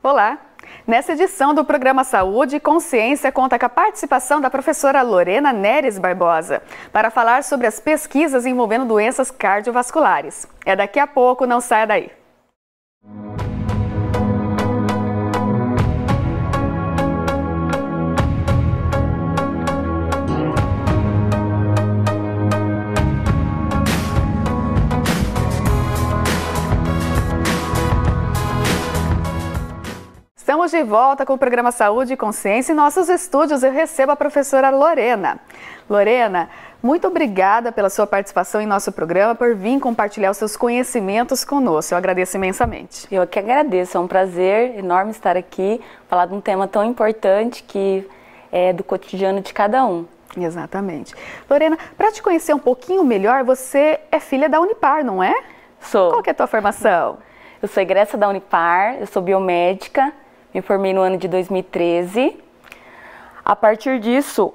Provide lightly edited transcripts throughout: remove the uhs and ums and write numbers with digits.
Olá! Nessa edição do programa Saúde e Consciência conta com a participação da professora Lorena Neres Barbosa para falar sobre as pesquisas envolvendo doenças cardiovasculares. É daqui a pouco, não saia daí! Estamos de volta com o programa Saúde e Consciência. Em nossos estúdios eu recebo a professora Lorena. Lorena, muito obrigada pela sua participação em nosso programa, por vir compartilhar os seus conhecimentos conosco. Eu agradeço imensamente. Eu que agradeço, é um prazer enorme estar aqui, falar de um tema tão importante que é do cotidiano de cada um. Exatamente. Lorena, para te conhecer um pouquinho melhor, você é filha da Unipar, não é? Sou. Qual que é a tua formação? Eu sou egressa da Unipar, eu sou biomédica. Me formei no ano de 2013. A partir disso,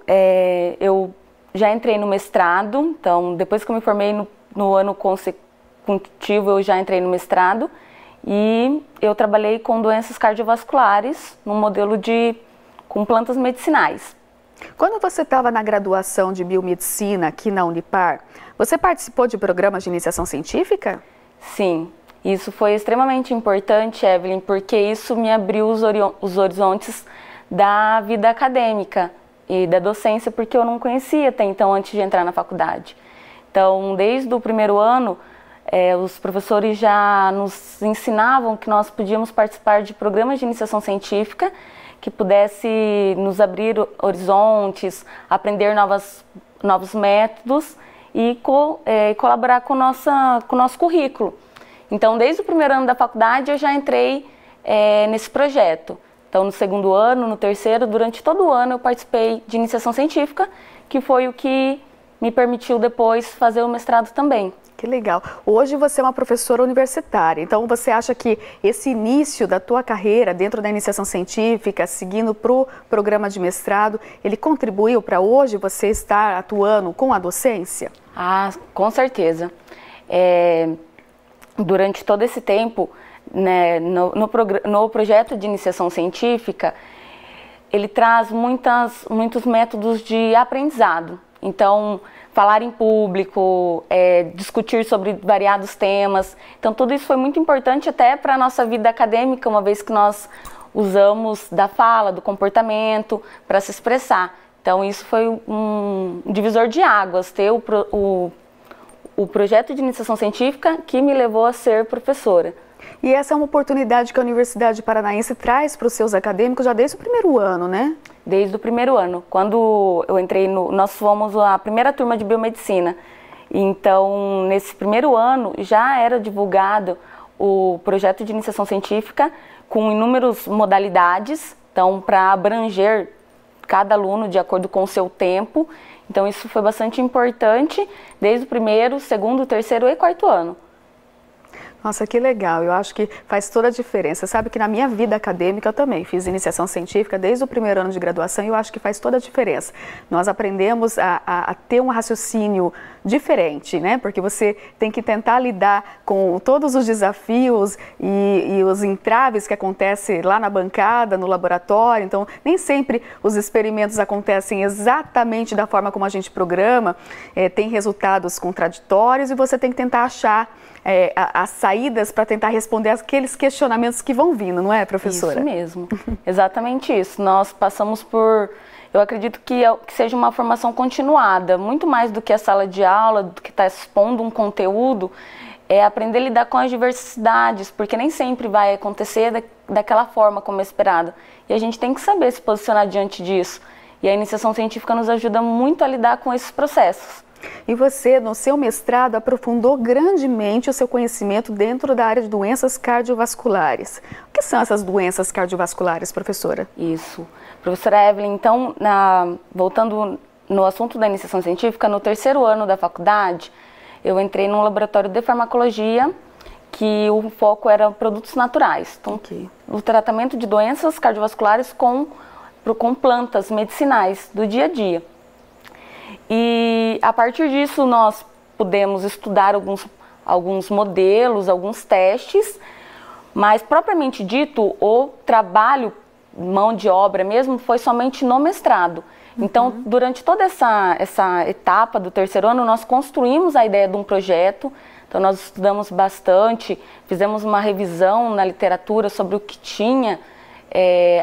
eu já entrei no mestrado. Então, depois que eu me formei no ano consecutivo, eu já entrei no mestrado. E eu trabalhei com doenças cardiovasculares, num modelo com plantas medicinais. Quando você estava na graduação de biomedicina aqui na Unipar, você participou de programas de iniciação científica? Sim. Isso foi extremamente importante, Evelyn, porque isso me abriu os horizontes da vida acadêmica e da docência, porque eu não conhecia até então antes de entrar na faculdade. Então, desde o primeiro ano, os professores já nos ensinavam que nós podíamos participar de programas de iniciação científica que pudesse nos abrir horizontes, aprender novos métodos e colaborar com o nosso currículo. Então, desde o primeiro ano da faculdade, eu já entrei nesse projeto. Então, no segundo ano, no terceiro, durante todo o ano, eu participei de iniciação científica, que foi o que me permitiu depois fazer o mestrado também. Que legal. Hoje você é uma professora universitária, então você acha que esse início da tua carreira dentro da iniciação científica, seguindo para o programa de mestrado, ele contribuiu para hoje você estar atuando com a docência? Ah, com certeza. Durante todo esse tempo, né, no projeto de iniciação científica, ele traz muitos métodos de aprendizado. Então, falar em público, discutir sobre variados temas. Então, tudo isso foi muito importante até para a nossa vida acadêmica, uma vez que nós usamos da fala, do comportamento, para se expressar. Então, isso foi um divisor de águas, ter o projeto de iniciação científica que me levou a ser professora. E essa é uma oportunidade que a Universidade Paranaense traz para os seus acadêmicos já desde o primeiro ano, né? Desde o primeiro ano. Quando eu entrei, nós fomos a primeira turma de biomedicina. Então, nesse primeiro ano, já era divulgado o projeto de iniciação científica com inúmeras modalidades, então, para abranger cada aluno de acordo com o seu tempo. Então, isso foi bastante importante desde o primeiro, segundo, terceiro e quarto ano. Nossa, que legal. Eu acho que faz toda a diferença. Sabe que na minha vida acadêmica eu também fiz iniciação científica desde o primeiro ano de graduação e eu acho que faz toda a diferença. Nós aprendemos a ter um raciocínio diferente, né? Porque você tem que tentar lidar com todos os desafios e os entraves que acontecem lá na bancada, no laboratório. Então, nem sempre os experimentos acontecem exatamente da forma como a gente programa. Tem resultados contraditórios e você tem que tentar achar as saídas para tentar responder aqueles questionamentos que vão vindo, não é, professora? Isso mesmo, exatamente isso. Nós passamos eu acredito que seja uma formação continuada, muito mais do que a sala de aula, do que estar expondo um conteúdo, aprender a lidar com as diversidades, porque nem sempre vai acontecer daquela forma como é esperado. E a gente tem que saber se posicionar diante disso. E a iniciação científica nos ajuda muito a lidar com esses processos. E você, no seu mestrado, aprofundou grandemente o seu conhecimento dentro da área de doenças cardiovasculares. O que são essas doenças cardiovasculares, professora? Isso. Professora Evelyn, então, voltando no assunto da iniciação científica, no terceiro ano da faculdade, eu entrei num laboratório de farmacologia, que o foco era produtos naturais. Então, o tratamento de doenças cardiovasculares com plantas medicinais do dia a dia. E a partir disso nós pudemos estudar alguns modelos, alguns testes, Mas, propriamente dito, o trabalho, mão de obra mesmo, foi somente no mestrado. Então, durante toda essa etapa do terceiro ano, nós construímos a ideia de um projeto. Então, nós estudamos bastante, fizemos uma revisão na literatura sobre o que tinha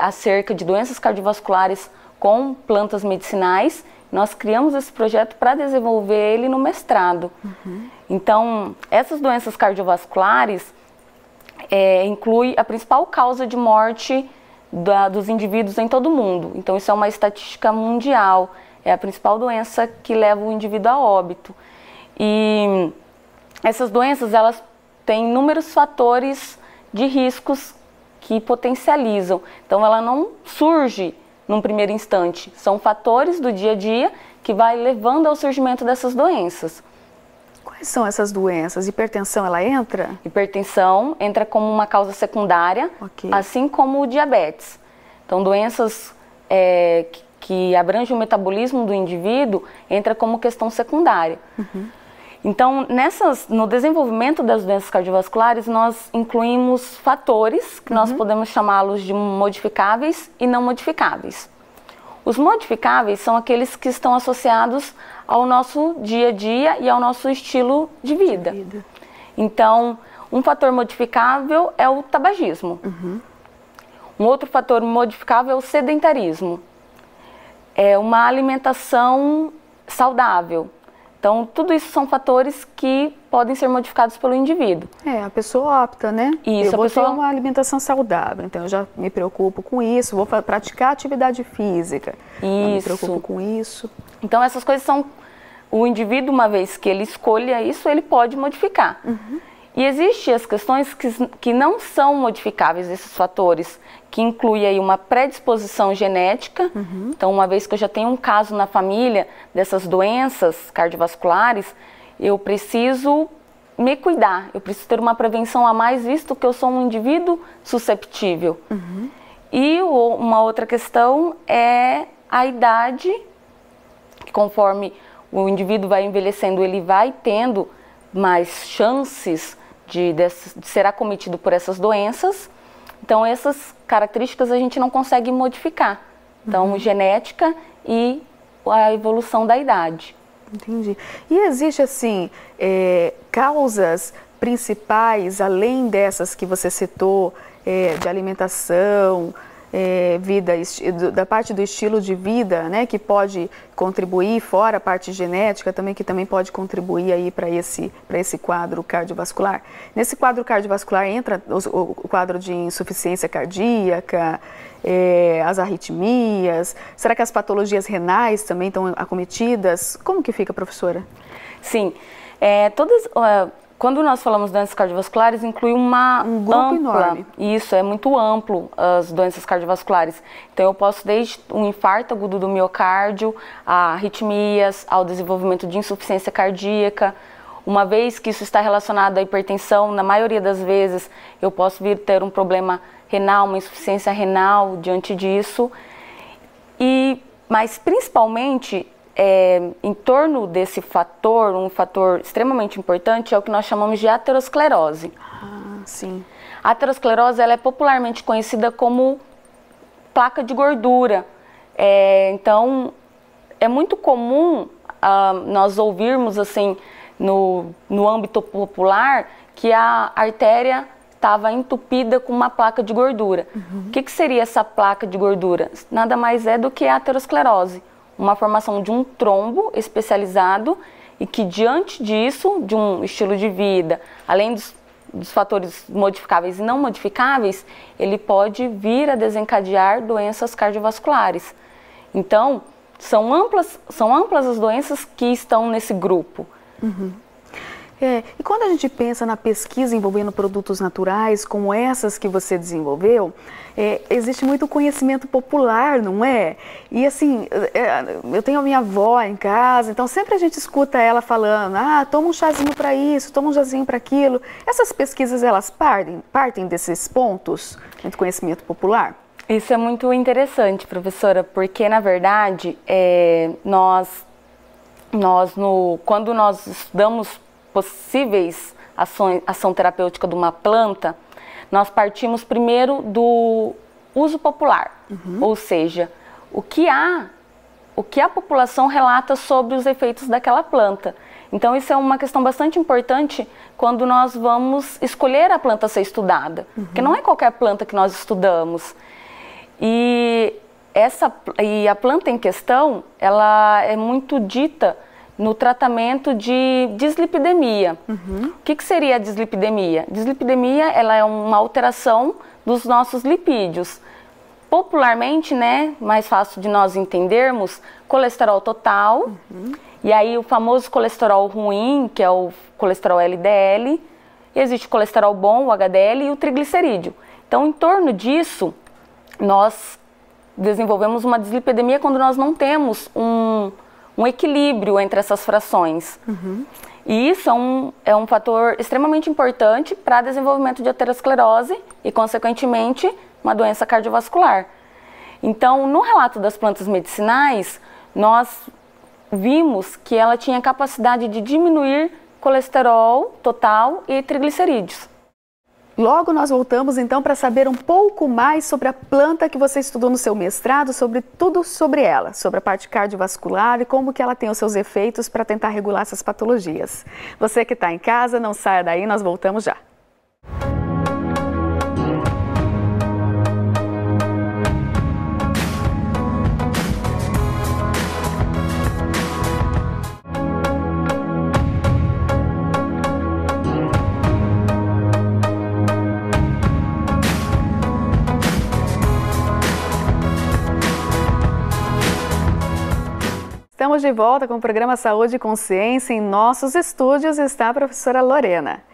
acerca de doenças cardiovasculares com plantas medicinais. Nós criamos esse projeto para desenvolver ele no mestrado. Então, essas doenças cardiovasculares inclui a principal causa de morte dos indivíduos em todo o mundo. Então, isso é uma estatística mundial. É a principal doença que leva o indivíduo a óbito. E essas doenças, elas têm inúmeros fatores de riscos que potencializam. Então, ela não surge num primeiro instante. São fatores do dia a dia que vai levando ao surgimento dessas doenças. Quais são essas doenças? Hipertensão, ela entra? Hipertensão entra como uma causa secundária, assim como o diabetes. Então, doenças que abrangem o metabolismo do indivíduo entra como questão secundária. Então, no desenvolvimento das doenças cardiovasculares, nós incluímos fatores, que nós podemos chamá-los de modificáveis e não modificáveis. Os modificáveis são aqueles que estão associados ao nosso dia a dia e ao nosso estilo de vida. Então, um fator modificável é o tabagismo. Um outro fator modificável é o sedentarismo. É uma alimentação saudável. Então, tudo isso são fatores que podem ser modificados pelo indivíduo. A pessoa opta, né? Isso, eu vou ter uma alimentação saudável, então eu já me preocupo com isso, vou praticar atividade física, me preocupo com isso. Então, essas coisas são... O indivíduo, uma vez que ele escolha isso, ele pode modificar. E existem as questões que não são modificáveis, esses fatores, que inclui aí uma predisposição genética. Então, uma vez que eu já tenho um caso na família dessas doenças cardiovasculares, eu preciso me cuidar, eu preciso ter uma prevenção a mais, visto que eu sou um indivíduo susceptível. E uma outra questão é a idade, que conforme o indivíduo vai envelhecendo, ele vai tendo mais chances de ser acometido por essas doenças. Então, essas características a gente não consegue modificar. Então, genética e a evolução da idade. Entendi. E existe, assim, causas principais, além dessas que você citou, de alimentação, da parte do estilo de vida, né, que pode contribuir, fora a parte genética também, que também pode contribuir aí para esse quadro cardiovascular? Nesse quadro cardiovascular entra o quadro de insuficiência cardíaca, as arritmias, será que as patologias renais também estão acometidas? Como que fica, professora? Sim, quando nós falamos de doenças cardiovasculares, inclui um grupo enorme. Isso, é muito amplo as doenças cardiovasculares. Então, eu posso desde um infarto agudo do miocárdio, a arritmias, ao desenvolvimento de insuficiência cardíaca. Uma vez que isso está relacionado à hipertensão, na maioria das vezes, eu posso vir ter um problema renal, uma insuficiência renal diante disso. Mas, principalmente, em torno desse fator, um fator extremamente importante é o que nós chamamos de aterosclerose. Sim. A aterosclerose, ela é popularmente conhecida como placa de gordura. Então, é muito comum nós ouvirmos assim no âmbito popular que a artéria estava entupida com uma placa de gordura. O que seria essa placa de gordura? Nada mais é do que a aterosclerose. Uma formação de um trombo especializado e que, diante disso, de um estilo de vida, além dos fatores modificáveis e não modificáveis, ele pode vir a desencadear doenças cardiovasculares. Então, são amplas as doenças que estão nesse grupo. E quando a gente pensa na pesquisa envolvendo produtos naturais, como essas que você desenvolveu, existe muito conhecimento popular, não é? E assim, eu tenho a minha avó em casa, então sempre a gente escuta ela falando, toma um chazinho para isso, toma um chazinho para aquilo. Essas pesquisas, elas partem desses pontos do conhecimento popular? Isso é muito interessante, professora, porque na verdade, quando nós estudamos possíveis ação terapêutica de uma planta, nós partimos primeiro do uso popular, ou seja, o que a população relata sobre os efeitos daquela planta. Então isso é uma questão bastante importante quando nós vamos escolher a planta a ser estudada, porque não é qualquer planta que nós estudamos. E a planta em questão, ela é muito dita no tratamento de dislipidemia. O que seria a dislipidemia? Dislipidemia, ela é uma alteração dos nossos lipídios. Popularmente, né, mais fácil de nós entendermos, colesterol total, e aí o famoso colesterol ruim, que é o colesterol LDL, existe o colesterol bom, o HDL, e o triglicerídeo. Então, em torno disso, nós desenvolvemos uma dislipidemia quando nós não temos um equilíbrio entre essas frações. E isso é um fator extremamente importante para desenvolvimento de aterosclerose e, consequentemente, uma doença cardiovascular. Então, no relato das plantas medicinais, nós vimos que ela tinha capacidade de diminuir colesterol total e triglicerídeos. Logo nós voltamos então para saber um pouco mais sobre a planta que você estudou no seu mestrado, sobre tudo sobre ela, sobre a parte cardiovascular e como que ela tem os seus efeitos para tentar regular essas patologias. Você que está em casa, não saia daí, nós voltamos já. Estamos de volta com o programa Saúde e Consciência. Em nossos estúdios está a professora Lorena.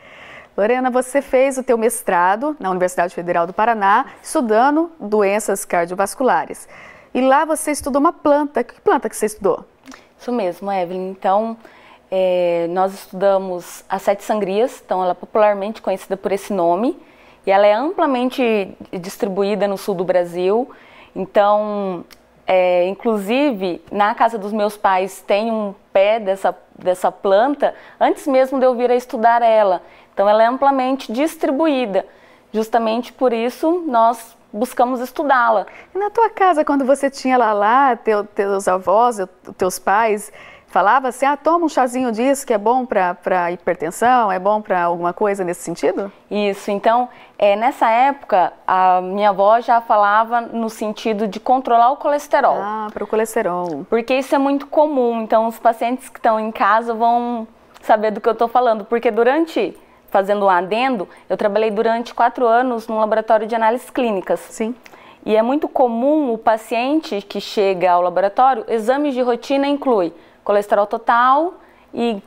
Lorena, você fez o teu mestrado na Universidade Federal do Paraná, estudando doenças cardiovasculares. E lá você estudou uma planta. Que planta que você estudou? Isso mesmo, Evelyn. Então, nós estudamos a sete sangrias, então ela é popularmente conhecida por esse nome, e ela é amplamente distribuída no sul do Brasil. Então, inclusive, na casa dos meus pais tem um pé dessa planta, antes mesmo de eu vir a estudar ela. Então, ela é amplamente distribuída. Justamente por isso, nós buscamos estudá-la. E na tua casa, quando você tinha lá teus avós, teus pais, falava assim, toma um chazinho disso que é bom para hipertensão, é bom para alguma coisa nesse sentido? Isso, então, nessa época, a minha avó já falava no sentido de controlar o colesterol. Para o colesterol. Porque isso é muito comum, então os pacientes que estão em casa vão saber do que eu estou falando, porque fazendo um adendo, eu trabalhei durante 4 anos num laboratório de análises clínicas. Sim. E é muito comum o paciente que chega ao laboratório, exames de rotina inclui colesterol total e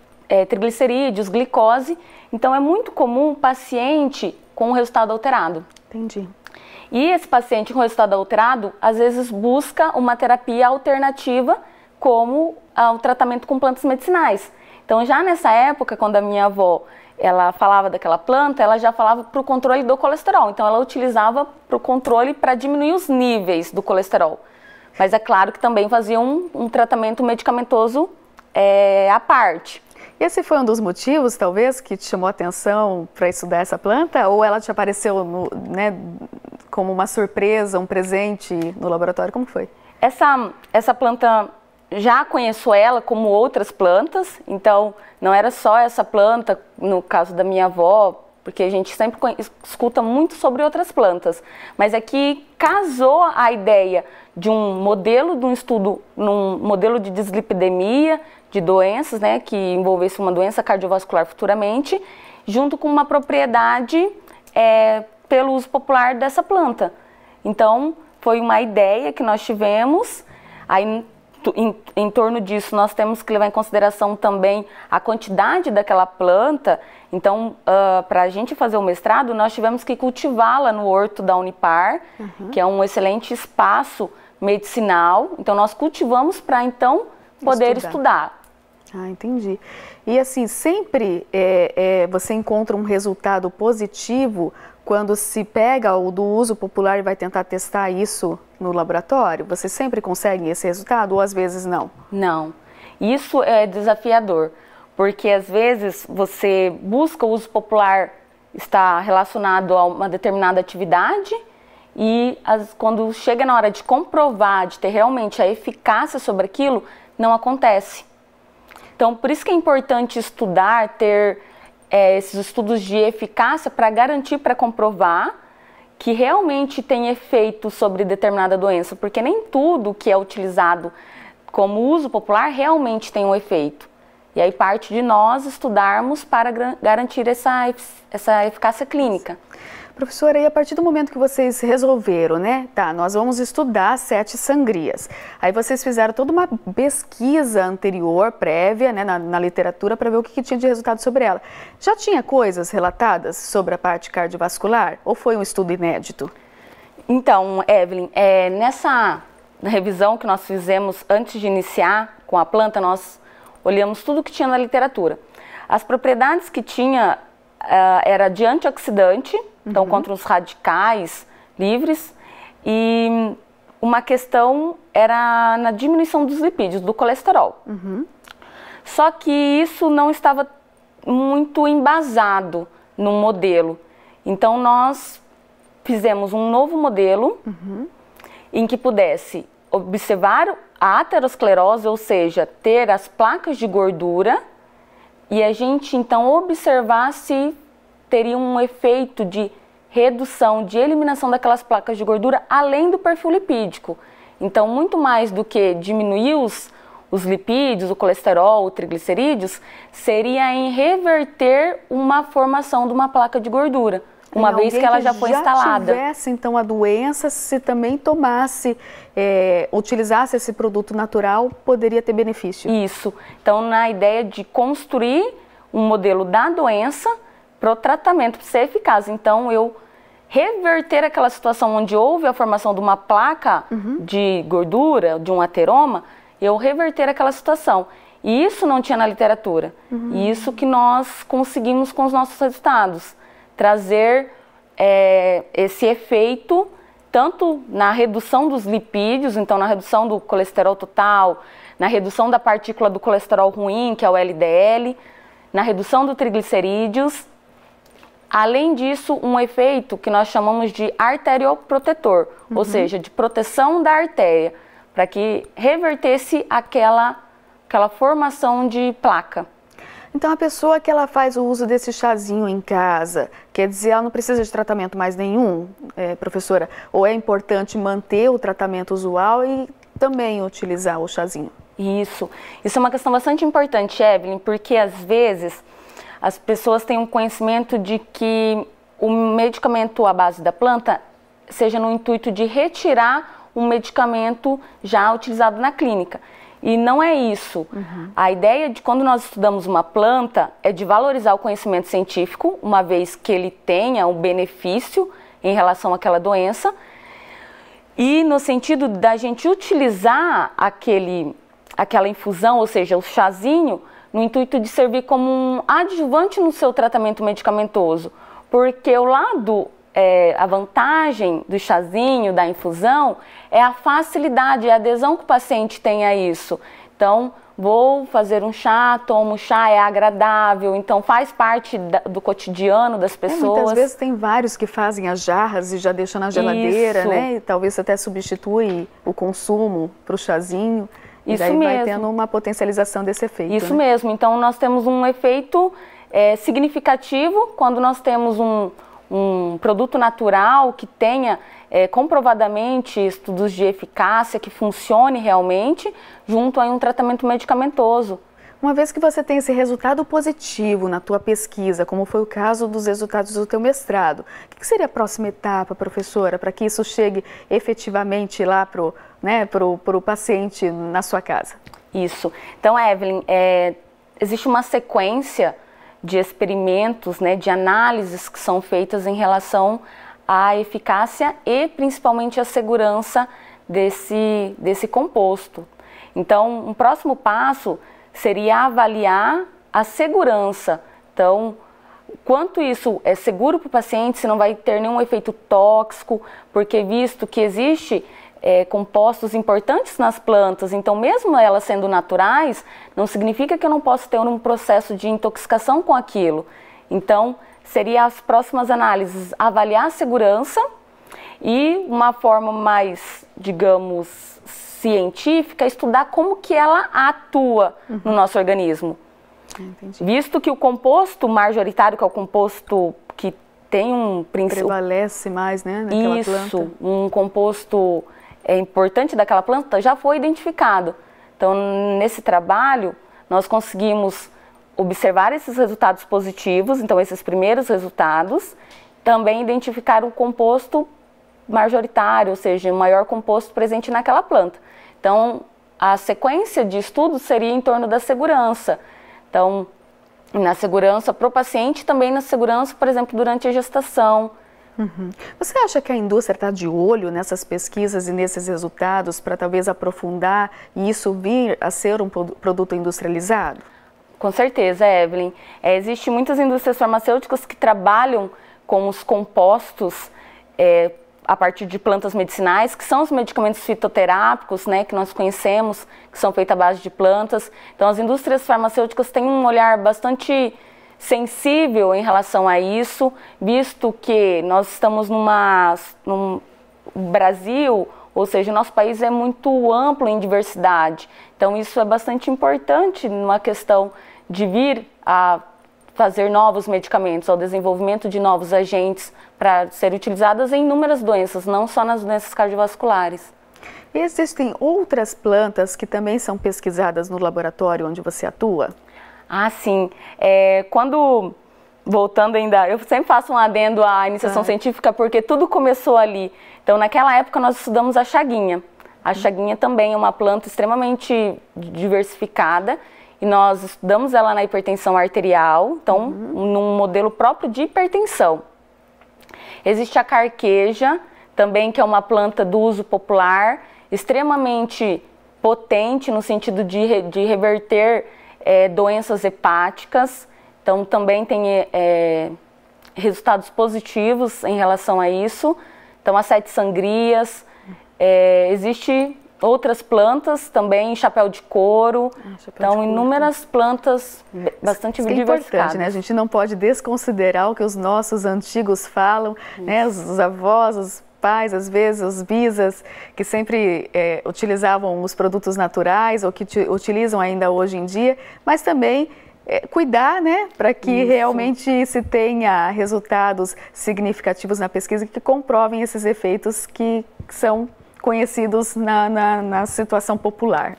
triglicerídeos, glicose. Então, é muito comum o paciente com o resultado alterado. Entendi. E esse paciente com resultado alterado, às vezes busca uma terapia alternativa, como o tratamento com plantas medicinais. Então, já nessa época, quando a minha avó ela falava daquela planta, ela já falava para o controle do colesterol. Então, ela utilizava para o controle para diminuir os níveis do colesterol. Mas é claro que também fazia um tratamento medicamentoso à parte. E esse foi um dos motivos, talvez, que te chamou a atenção para estudar essa planta? Ou ela te apareceu como uma surpresa, um presente no laboratório? Como foi? Essa planta, já conheço ela como outras plantas, então não era só essa planta, no caso da minha avó, porque a gente sempre escuta muito sobre outras plantas, mas é que casou a ideia de um modelo de um estudo, num modelo de dislipidemia, de doenças, né, que envolvesse uma doença cardiovascular futuramente, junto com uma propriedade pelo uso popular dessa planta. Então, foi uma ideia que nós tivemos, aí em torno disso nós temos que levar em consideração também a quantidade daquela planta. Então, para a gente fazer o mestrado, nós tivemos que cultivá-la no horto da Unipar, que é um excelente espaço medicinal. Então, nós cultivamos para então poder estudar. Entendi. E assim, sempre você encontra um resultado positivo quando se pega o do uso popular e vai tentar testar isso no laboratório? Você sempre consegue esse resultado ou às vezes não? Não. Isso é desafiador, porque às vezes você busca o uso popular está relacionado a uma determinada atividade e quando chega na hora de comprovar, de ter realmente a eficácia sobre aquilo, não acontece. Então, por isso que é importante estudar, ter esses estudos de eficácia para garantir, para comprovar que realmente tem efeito sobre determinada doença, porque nem tudo que é utilizado como uso popular realmente tem um efeito. E aí parte de nós estudarmos para garantir essa eficácia clínica. Professora, e a partir do momento que vocês resolveram, né? Tá, nós vamos estudar 7 sangrias. Aí vocês fizeram toda uma pesquisa anterior, prévia, né, na literatura, para ver o que tinha de resultado sobre ela. Já tinha coisas relatadas sobre a parte cardiovascular? Ou foi um estudo inédito? Então, Evelyn, nessa revisão que nós fizemos antes de iniciar com a planta, nós olhamos tudo que tinha na literatura. As propriedades que tinha era de antioxidante, então contra os radicais livres, e uma questão era na diminuição dos lipídios, do colesterol. Só que isso não estava muito embasado no modelo. Então nós fizemos um novo modelo em que pudesse observar a aterosclerose, ou seja, ter as placas de gordura, e a gente então observar se teria um efeito de redução, de eliminação daquelas placas de gordura, além do perfil lipídico. Então, muito mais do que diminuir os lipídios, o colesterol, os triglicerídeos, seria em reverter uma formação de uma placa de gordura, uma vez que ela já foi instalada. Se tivesse então a doença, se também tomasse, utilizasse esse produto natural, poderia ter benefício. Isso. Então, na ideia de construir um modelo da doença para o tratamento ser eficaz. Então, eu reverter aquela situação onde houve a formação de uma placa de gordura, de um ateroma, eu reverter aquela situação. E isso não tinha na literatura. E isso que nós conseguimos com os nossos resultados. Trazer esse efeito tanto na redução dos lipídios, então na redução do colesterol total, na redução da partícula do colesterol ruim, que é o LDL, na redução do triglicerídeos. Além disso, um efeito que nós chamamos de arterioprotetor, ou seja, de proteção da artéria, para que revertesse aquela formação de placa. Então, a pessoa que ela faz o uso desse chazinho em casa, quer dizer, ela não precisa de tratamento mais nenhum, professora? Ou é importante manter o tratamento usual e também utilizar o chazinho? Isso é uma questão bastante importante, Evelyn, porque às vezes as pessoas têm um conhecimento de que o medicamento à base da planta seja no intuito de retirar um medicamento já utilizado na clínica. E não é isso. A ideia de quando nós estudamos uma planta é de valorizar o conhecimento científico, uma vez que ele tenha um benefício em relação àquela doença, e no sentido da gente utilizar aquela infusão, ou seja, o chazinho, no intuito de servir como um adjuvante no seu tratamento medicamentoso, porque a vantagem do chazinho, da infusão, é a facilidade, a adesão que o paciente tem a isso. Então, vou fazer um chá, tomo chá, é agradável, então faz parte do cotidiano das pessoas. Muitas vezes tem vários que fazem as jarras e já deixam na geladeira, né? E talvez até substitui o consumo para o chazinho. E daí vai tendo uma potencialização desse efeito. Isso mesmo. Então, nós temos um efeito significativo quando nós temos um produto natural que tenha comprovadamente estudos de eficácia, que funcione realmente, junto a um tratamento medicamentoso. Uma vez que você tem esse resultado positivo na tua pesquisa, como foi o caso dos resultados do teu mestrado, o que seria a próxima etapa, professora, para que isso chegue efetivamente lá pro paciente na sua casa? Isso. Então, Evelyn, existe uma sequência de experimentos, de análises que são feitas em relação à eficácia e principalmente à segurança desse composto. Então, um próximo passo seria avaliar a segurança. Então, quanto isso é seguro para o paciente, se não vai ter nenhum efeito tóxico, porque visto que existe compostos importantes nas plantas, então mesmo elas sendo naturais, não significa que eu não possa ter um processo de intoxicação com aquilo. Então, seria as próximas análises, avaliar a segurança e uma forma mais, digamos, científica, estudar como que ela atua no nosso organismo. Entendi. Visto que o composto majoritário, que é o composto que tem um princípio... Prevalece mais, né, naquela Isso, planta. um composto importante daquela planta já foi identificado. Então, nesse trabalho, nós conseguimos observar esses resultados positivos, então esses primeiros resultados, também identificar o composto majoritário, ou seja, o maior composto presente naquela planta. Então, a sequência de estudos seria em torno da segurança. Então, na segurança para o paciente, também na segurança, por exemplo, durante a gestação. Você acha que a indústria está de olho nessas pesquisas e nesses resultados para talvez aprofundar e isso vir a ser um produto industrializado? Com certeza, Evelyn. Existem muitas indústrias farmacêuticas que trabalham com os compostos a partir de plantas medicinais, que são os medicamentos fitoterápicos, né, que nós conhecemos, que são feitos à base de plantas. Então, as indústrias farmacêuticas têm um olhar bastante sensível em relação a isso, visto que nós estamos num Brasil, ou seja, o nosso país é muito amplo em diversidade. Então, isso é bastante importante numa questão de vir a fazer novos medicamentos, ao desenvolvimento de novos agentes para serem utilizados em inúmeras doenças, não só nas doenças cardiovasculares. Existem outras plantas que também são pesquisadas no laboratório onde você atua? Ah, sim. Voltando ainda, eu sempre faço um adendo à iniciação científica porque tudo começou ali. Então, naquela época, nós estudamos a chaguinha. A chaguinha também é uma planta extremamente diversificada e nós estudamos ela na hipertensão arterial, então, num modelo próprio de hipertensão. Existe a carqueja, também, que é uma planta do uso popular, extremamente potente no sentido de reverter doenças hepáticas. Então, também tem resultados positivos em relação a isso. Então, as 7 sangrias. Existe outras plantas também, chapéu de couro. Então, inúmeras plantas bastante diversificadas. É importante, né? A gente não pode desconsiderar o que os nossos antigos falam, né? Os avós, os pais, às vezes, os bisas, que sempre utilizavam os produtos naturais ou que utilizam ainda hoje em dia, mas também cuidar, né, para que realmente se tenha resultados significativos na pesquisa que comprovem esses efeitos que são conhecidos na situação popular.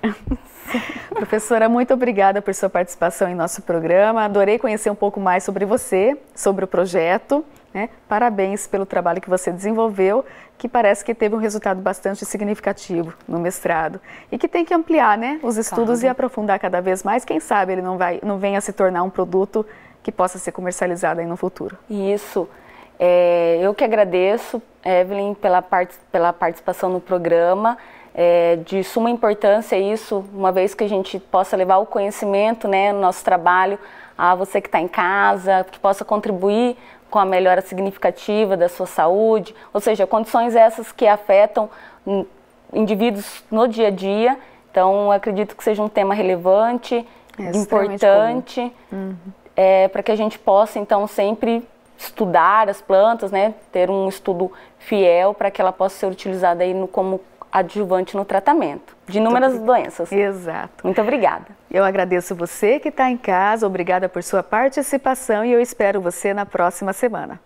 Professora, muito obrigada por sua participação em nosso programa. Adorei conhecer um pouco mais sobre você, sobre o projeto, né? Parabéns pelo trabalho que você desenvolveu, que parece que teve um resultado bastante significativo no mestrado e que tem que ampliar, né, os estudos e aprofundar cada vez mais. Quem sabe ele não venha a se tornar um produto que possa ser comercializado aí no futuro. Isso. Eu que agradeço, Evelyn, pela participação no programa. De suma importância isso, uma vez que a gente possa levar o conhecimento, né, no nosso trabalho a você que está em casa, que possa contribuir com a melhora significativa da sua saúde, ou seja, condições essas que afetam indivíduos no dia a dia. Então, acredito que seja um tema relevante, importante, para que a gente possa, então, sempre estudar as plantas, né, ter um estudo fiel para que ela possa ser utilizada aí como adjuvante no tratamento de inúmeras doenças. Exato. Muito obrigada. Eu agradeço você que está em casa, obrigada por sua participação e eu espero você na próxima semana.